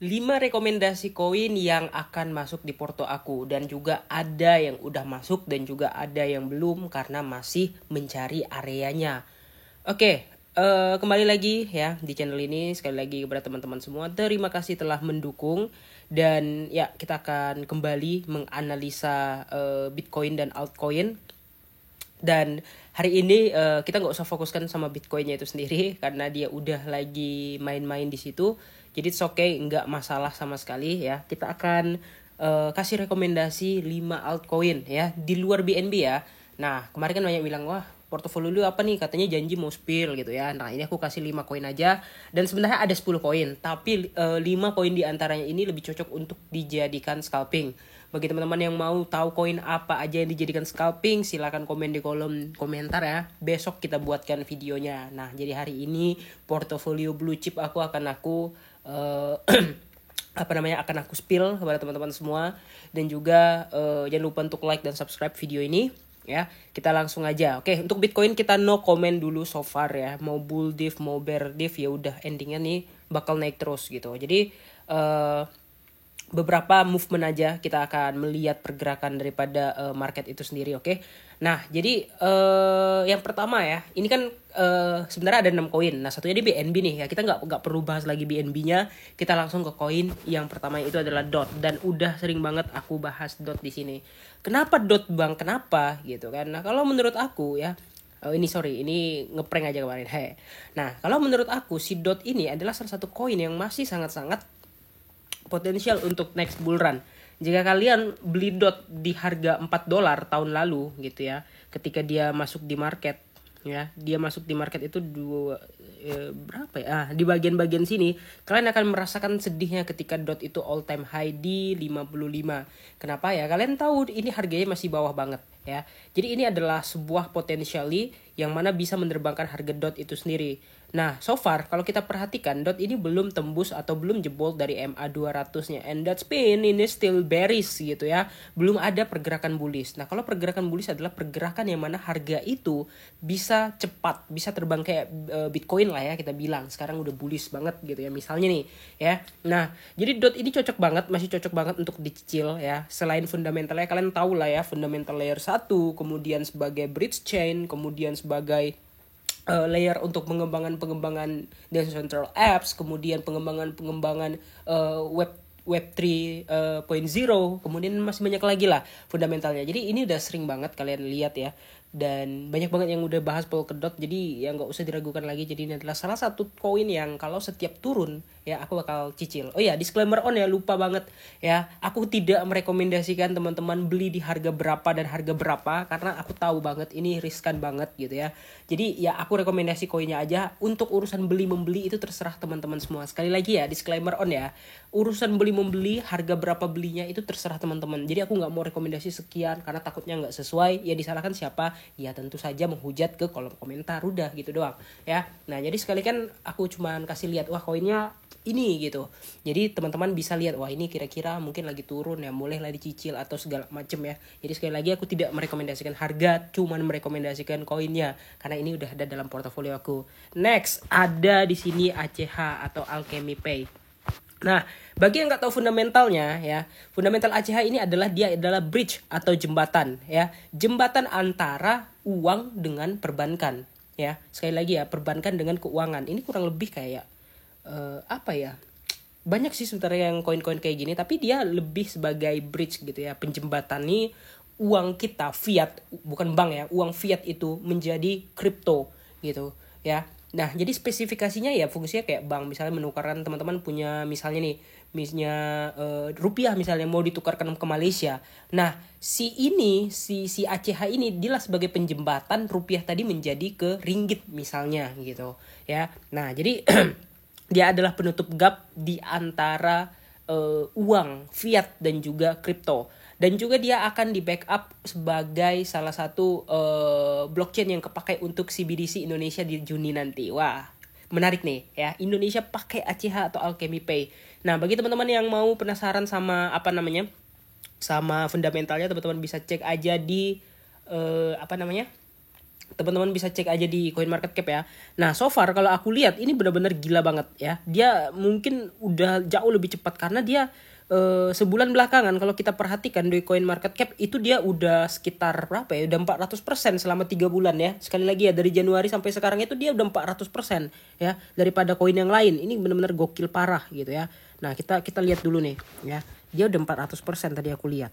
5 rekomendasi koin yang akan masuk di porto aku, dan juga ada yang udah masuk dan juga ada yang belum karena masih mencari areanya. Oke, kembali lagi ya di channel ini. Sekali lagi kepada teman-teman semua, terima kasih telah mendukung. Dan ya, kita akan kembali menganalisa Bitcoin dan altcoin. Dan hari ini kita nggak usah fokuskan sama Bitcoinnya itu sendiri karena dia udah lagi main-main di situ. Jadi it's okay, nggak masalah sama sekali ya. Kita akan kasih rekomendasi 5 altcoin ya di luar BNB ya. Nah, kemarin kan banyak bilang, wah portofolio lu apa nih, katanya janji mau spill gitu ya. Nah, ini aku kasih 5 koin aja, dan sebenarnya ada 10 koin, tapi 5 koin di antaranya ini lebih cocok untuk dijadikan scalping. Bagi teman-teman yang mau tahu koin apa aja yang dijadikan scalping, silahkan komen di kolom komentar ya. Besok kita buatkan videonya. Nah, jadi hari ini portofolio blue chip akan aku akan aku spill kepada teman-teman semua. Dan juga jangan lupa untuk like dan subscribe video ini ya. Kita langsung aja. Oke, untuk Bitcoin kita no comment dulu so far ya. Mau bull diff mau bear diff, ya udah, endingnya nih bakal naik terus gitu. Jadi beberapa movement aja kita akan melihat pergerakan daripada market itu sendiri, oke? Nah, jadi yang pertama ya, ini kan sebenarnya ada 6 koin. Nah, satunya di BNB nih ya. Kita nggak perlu bahas lagi BNB-nya. Kita langsung ke koin yang pertama, itu adalah DOT, dan udah sering banget aku bahas DOT di sini. Kenapa DOT, Bang? Kenapa gitu kan? Nah, kalau menurut aku ya, ini ngeprank aja kemarin. Nah, kalau menurut aku si DOT ini adalah salah satu koin yang masih sangat-sangat potensial untuk next bull run. Jika kalian beli DOT di harga $4 tahun lalu gitu ya, ketika dia masuk di market ya, dia masuk di market itu berapa ya? Di bagian-bagian sini kalian akan merasakan sedihnya ketika DOT itu all time high di 55. Kenapa ya? Kalian tahu ini harganya masih bawah banget ya. Jadi ini adalah sebuah potensiali yang mana bisa menerbangkan harga DOT itu sendiri. Nah, so far kalau kita perhatikan DOT ini belum tembus atau belum jebol dari MA 200-nya, and that's mean ini still bearish gitu ya. Belum ada pergerakan bullish. Nah, kalau pergerakan bullish adalah pergerakan yang mana harga itu bisa cepat, bisa terbang kayak Bitcoin lah ya, kita bilang. Sekarang udah bullish banget gitu ya, misalnya nih ya. Nah, jadi DOT ini cocok banget, masih cocok banget untuk dicicil ya. Selain fundamentalnya, kalian tahu lah ya, fundamental layer 1, kemudian sebagai bridge chain, kemudian sebagai layer untuk pengembangan decentral apps, kemudian pengembangan web 3.0, kemudian masih banyak lagi lah fundamentalnya. Jadi ini udah sering banget kalian lihat ya, dan banyak banget yang udah bahas Polkadot, jadi ya nggak usah diragukan lagi. Jadi ini adalah salah satu koin yang kalau setiap turun ya aku bakal cicil. Oh ya, disclaimer on ya, lupa banget ya, aku tidak merekomendasikan teman-teman beli di harga berapa dan harga berapa, karena aku tahu banget ini riskan banget gitu ya. Jadi ya aku rekomendasi koinnya aja. Untuk urusan beli membeli itu terserah teman-teman semua. Sekali lagi ya, disclaimer on ya, urusan beli membeli, harga berapa belinya itu terserah teman-teman. Jadi aku nggak mau rekomendasi sekian karena takutnya nggak sesuai. Ya disalahkan siapa? Ya tentu saja menghujat ke kolom komentar, udah gitu doang ya. Nah, jadi sekali kan aku cuman kasih lihat, wah koinnya ini gitu. Jadi teman-teman bisa lihat, wah ini kira-kira mungkin lagi turun ya, bolehlah dicicil atau segala macem ya. Jadi sekali lagi aku tidak merekomendasikan harga, cuman merekomendasikan koinnya karena ini udah ada dalam portofolio aku. Next ada di sini ACH atau Alchemy Pay. Nah, bagi yang nggak tahu fundamentalnya ya, fundamental ACH ini adalah bridge atau jembatan ya, jembatan antara uang dengan perbankan ya. Sekali lagi ya, perbankan dengan keuangan. Ini kurang lebih kayak apa ya? Banyak sih sebenarnya yang koin-koin kayak gini, tapi dia lebih sebagai bridge gitu ya, penjembatan nih uang kita fiat, bukan bank ya, uang fiat itu menjadi kripto gitu ya. Nah, jadi spesifikasinya ya fungsinya kayak bank. Misalnya menukarkan, teman-teman punya misalnya nih, misalnya rupiah misalnya mau ditukarkan ke Malaysia. Nah, si ACH ini dia sebagai penjembatan rupiah tadi menjadi ke ringgit misalnya gitu ya. Nah, jadi dia adalah penutup gap di antara uang fiat dan juga kripto. Dan juga dia akan di backup sebagai salah satu blockchain yang kepakai untuk CBDC Indonesia di Juni nanti. Wah, menarik nih ya, Indonesia pakai ACH atau Alchemy Pay. Nah, bagi teman-teman yang mau penasaran sama sama fundamentalnya, teman-teman bisa cek aja di Teman-teman bisa cek aja di CoinMarketCap ya. Nah, so far kalau aku lihat ini benar-benar gila banget ya. Dia mungkin udah jauh lebih cepat karena dia sebulan belakangan kalau kita perhatikan di CoinMarketCap itu dia udah sekitar berapa ya? Udah 400% selama 3 bulan ya. Sekali lagi ya, dari Januari sampai sekarang itu dia udah 400% ya daripada koin yang lain. Ini benar-benar gokil parah gitu ya. Nah, kita lihat dulu nih ya. Dia udah 400% tadi aku lihat.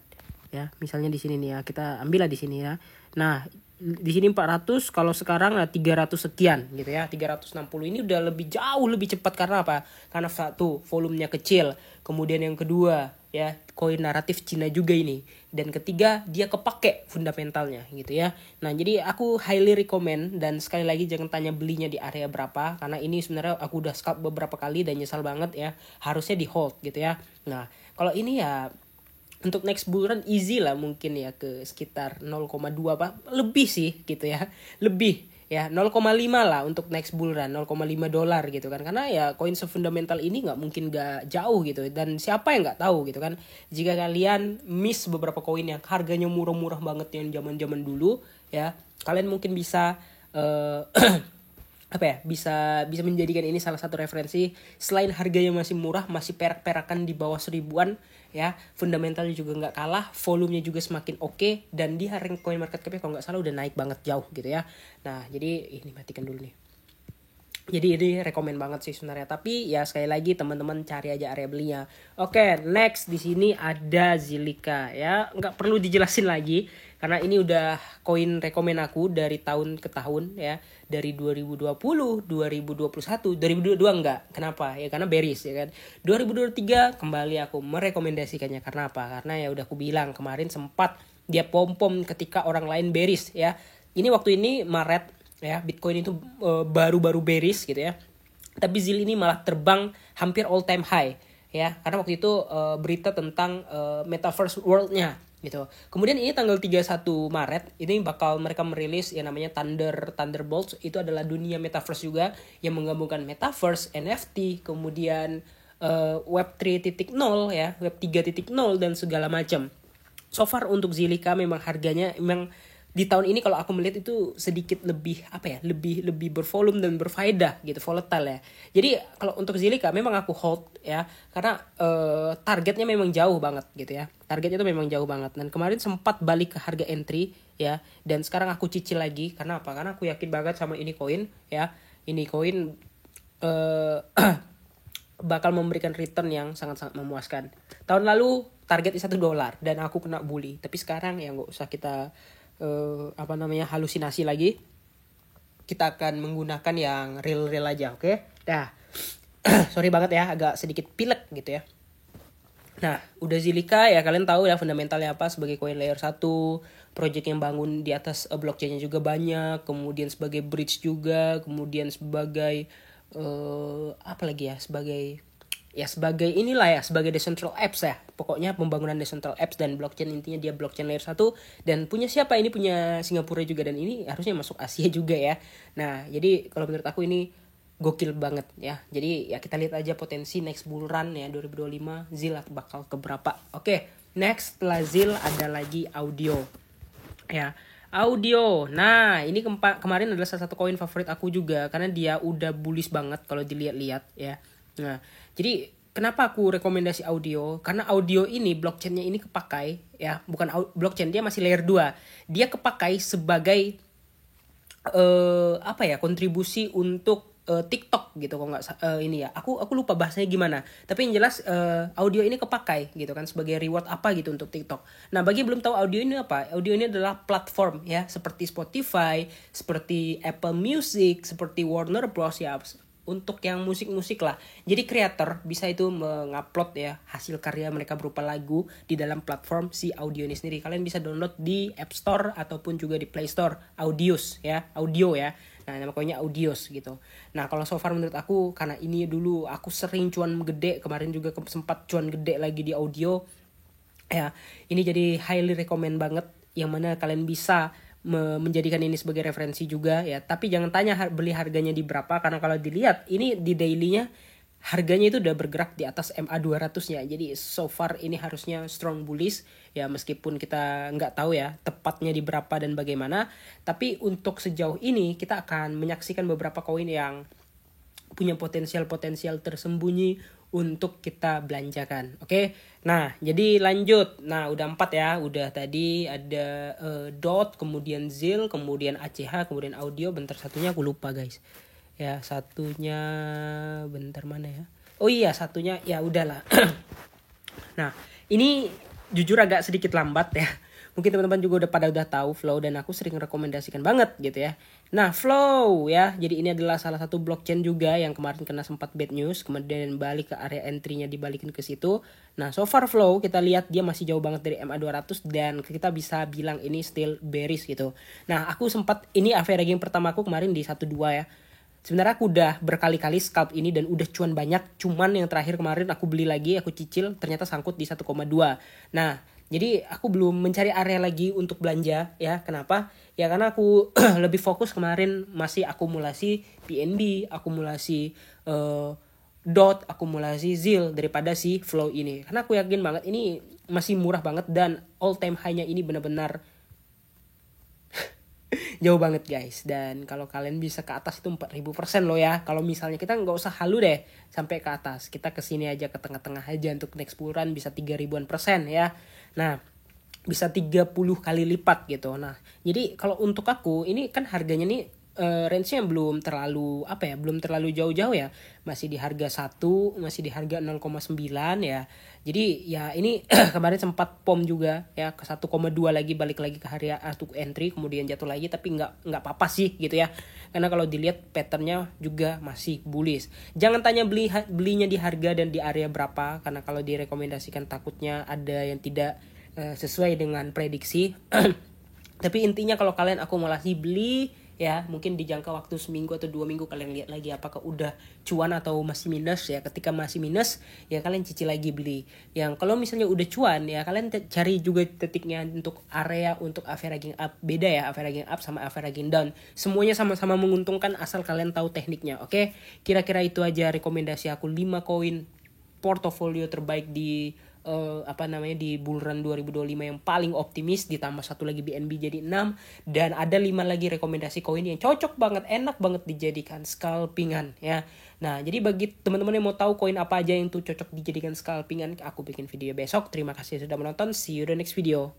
Ya, misalnya di sini nih ya. Kita ambil lah di sini ya. Nah, di sini 400, kalau sekarang 300 sekian gitu ya. 360 ini udah jauh lebih cepat karena apa? Karena satu, volumenya kecil. Kemudian yang kedua, ya, koin naratif Cina juga ini. Dan ketiga, dia kepake fundamentalnya gitu ya. Nah, jadi aku highly recommend, dan sekali lagi jangan tanya belinya di area berapa karena ini sebenarnya aku udah scalp beberapa kali dan nyesal banget ya. Harusnya di hold gitu ya. Nah, kalau ini ya untuk next bull run easy lah mungkin ya ke sekitar 0,2 apa lebih sih gitu ya, lebih ya 0,5 lah untuk next bull run, $0,5 gitu kan, karena ya koin sefundamental ini nggak mungkin nggak jauh gitu, dan siapa yang nggak tahu gitu kan. Jika kalian miss beberapa koin yang harganya murah-murah banget yang zaman-zaman dulu ya, kalian mungkin bisa apa ya, bisa menjadikan ini salah satu referensi. Selain harganya masih murah, masih perak-perakan di bawah 1000-an ya, fundamentalnya juga nggak kalah, volumenya juga semakin oke, dan di rank CoinMarketCap kalau nggak salah udah naik banget jauh gitu ya. Nah, jadi ini matikan dulu nih. Jadi ini rekomen banget sih sebenarnya, tapi ya sekali lagi teman-teman cari aja area belinya. Oke, next di sini ada Zilliqa ya, nggak perlu dijelasin lagi karena ini udah koin rekomen aku dari tahun ke tahun ya, dari 2020, 2021, 2022 enggak. Kenapa? Ya karena bearish ya kan. 2023 kembali aku merekomendasikannya karena apa? Karena ya udah aku bilang kemarin sempat dia pom-pom ketika orang lain bearish ya. Ini waktu ini Maret ya, Bitcoin itu baru-baru bearish gitu ya. Tapi ZIL ini malah terbang hampir all time high ya, karena waktu itu berita tentang metaverse world-nya gitu. Kemudian ini tanggal 31 Maret ini bakal mereka merilis yang namanya Thunderbolts. Itu adalah dunia metaverse juga yang menggabungkan metaverse, NFT, kemudian Web 3.0 ya, Web 3.0 dan segala macam. So far untuk Zilliqa memang harganya memang di tahun ini kalau aku melihat itu sedikit lebih apa ya, lebih bervolume dan berfaedah gitu, volatile ya. Jadi kalau untuk Zilliqa memang aku hold ya, karena targetnya memang jauh banget gitu ya. Targetnya itu memang jauh banget, dan kemarin sempat balik ke harga entry ya, dan sekarang aku cicil lagi karena apa? Karena aku yakin banget sama ini koin ya. Ini koin bakal memberikan return yang sangat-sangat memuaskan. Tahun lalu targetnya $1 dan aku kena bully, tapi sekarang ya nggak usah kita halusinasi lagi. Kita akan menggunakan yang real aja, oke? Dah. Sorry banget ya, agak sedikit pilek gitu ya. Nah, udah Zilliqa ya, kalian tahu ya fundamentalnya apa, sebagai koin layer 1, project yang bangun di atas blockchain-nya juga banyak, kemudian sebagai bridge juga, kemudian sebagai apa lagi ya, sebagai inilah ya, sebagai decentral apps ya. Pokoknya pembangunan decentral apps dan blockchain, intinya dia blockchain layer 1, dan punya siapa? Ini punya Singapura juga, dan ini harusnya masuk Asia juga ya. Nah, jadi kalau menurut aku ini gokil banget ya. Jadi ya kita lihat aja potensi next bull run ya 2025 ZIL bakal ke berapa. Oke, next setelah ZIL ada lagi audio. Ya, audio. Nah, ini kemarin adalah salah satu koin favorit aku juga karena dia udah bullish banget kalau dilihat-lihat ya. Nah, jadi kenapa aku rekomendasi audio? Karena audio ini blockchain-nya ini kepakai ya, bukan blockchain, dia masih layer 2. Dia kepakai sebagai kontribusi untuk TikTok gitu kok nggak ini ya. Aku lupa bahasanya gimana. Tapi yang jelas audio ini kepakai gitu kan sebagai reward apa gitu untuk TikTok. Nah, bagi yang belum tahu audio ini apa? Audio ini adalah platform ya, seperti Spotify, seperti Apple Music, seperti Warner Bros ya, untuk yang musik-musik lah. Jadi creator bisa itu mengupload ya hasil karya mereka berupa lagu di dalam platform si audio ini sendiri. Kalian bisa download di App Store ataupun juga di Play Store. Audio ya. Nah, nama koinnya Audios gitu. Nah, kalau so far menurut aku, karena ini dulu aku sering cuan gede, kemarin juga sempat cuan gede lagi di audio ya, ini jadi highly recommend banget, yang mana kalian bisa menjadikan ini sebagai referensi juga ya. Tapi jangan tanya beli harganya di berapa, karena kalau dilihat ini di dailynya harganya itu udah bergerak di atas MA200-nya. Jadi so far ini harusnya strong bullish ya, meskipun kita nggak tahu ya tepatnya di berapa dan bagaimana. Tapi untuk sejauh ini kita akan menyaksikan beberapa koin yang punya potensial tersembunyi untuk kita belanjakan. Oke. Nah, jadi lanjut. Nah, udah 4 ya. Udah tadi ada DOT, kemudian ZIL, kemudian ACH, kemudian audio. Bentar, satunya aku lupa, guys. Ya, satunya bentar mana ya? Oh iya, satunya ya udahlah. Nah, ini jujur agak sedikit lambat ya. Mungkin teman-teman juga udah tahu Flow, dan aku sering rekomendasikan banget gitu ya. Nah, Flow ya. Jadi ini adalah salah satu blockchain juga yang kemarin kena sempat bad news, kemudian balik ke area entry-nya, dibalikin ke situ. Nah, so far Flow kita lihat dia masih jauh banget dari MA200, dan kita bisa bilang ini still bearish gitu. Nah, aku sempat ini averaging pertama aku kemarin di 12 ya. Sebenarnya aku udah berkali-kali scalp ini dan udah cuan banyak. Cuman yang terakhir kemarin aku beli lagi, aku cicil, ternyata sangkut di 1,2. Nah, jadi aku belum mencari area lagi untuk belanja ya. Kenapa? Ya karena aku lebih fokus kemarin masih akumulasi PNB, akumulasi DOT, akumulasi ZIL daripada si Flow ini. Karena aku yakin banget ini masih murah banget, dan all time high-nya ini benar-benar jauh banget guys. Dan kalau kalian bisa ke atas itu 4000% loh ya. Kalau misalnya kita nggak usah halu deh sampai ke atas, kita kesini aja ke tengah-tengah aja untuk next bulan bisa 3000% ya. Nah, bisa 30 kali lipat gitu. Nah, jadi kalau untuk aku ini kan harganya nih range-nya belum terlalu belum terlalu jauh-jauh ya. Masih di harga 1, masih di harga 0,9 ya. Jadi ya ini kemarin sempat pom juga ya ke 1,2 lagi, balik lagi ke area untuk entry, kemudian jatuh lagi, tapi nggak apa-apa sih gitu ya. Karena kalau dilihat patternnya juga masih bullish. Jangan tanya belinya di harga dan di area berapa, karena kalau direkomendasikan takutnya ada yang tidak sesuai dengan prediksi. Tapi intinya kalau kalian akumulasi beli ya, mungkin di jangka waktu seminggu atau 2 minggu kalian lihat lagi apakah udah cuan atau masih minus ya. Ketika masih minus ya kalian cicil lagi beli. Yang kalau misalnya udah cuan ya kalian cari juga titiknya untuk area untuk averaging up. Beda ya averaging up sama averaging down. Semuanya sama-sama menguntungkan asal kalian tahu tekniknya. Oke? Kira-kira itu aja rekomendasi aku 5 koin portofolio terbaik di di bull run 2025 yang paling optimis, ditambah satu lagi BNB jadi 6, dan ada 5 lagi rekomendasi koin yang cocok banget, enak banget dijadikan scalpingan ya. Nah, jadi bagi teman-teman yang mau tahu koin apa aja yang tuh cocok dijadikan scalpingan, aku bikin video besok. Terima kasih sudah menonton, see you the next video.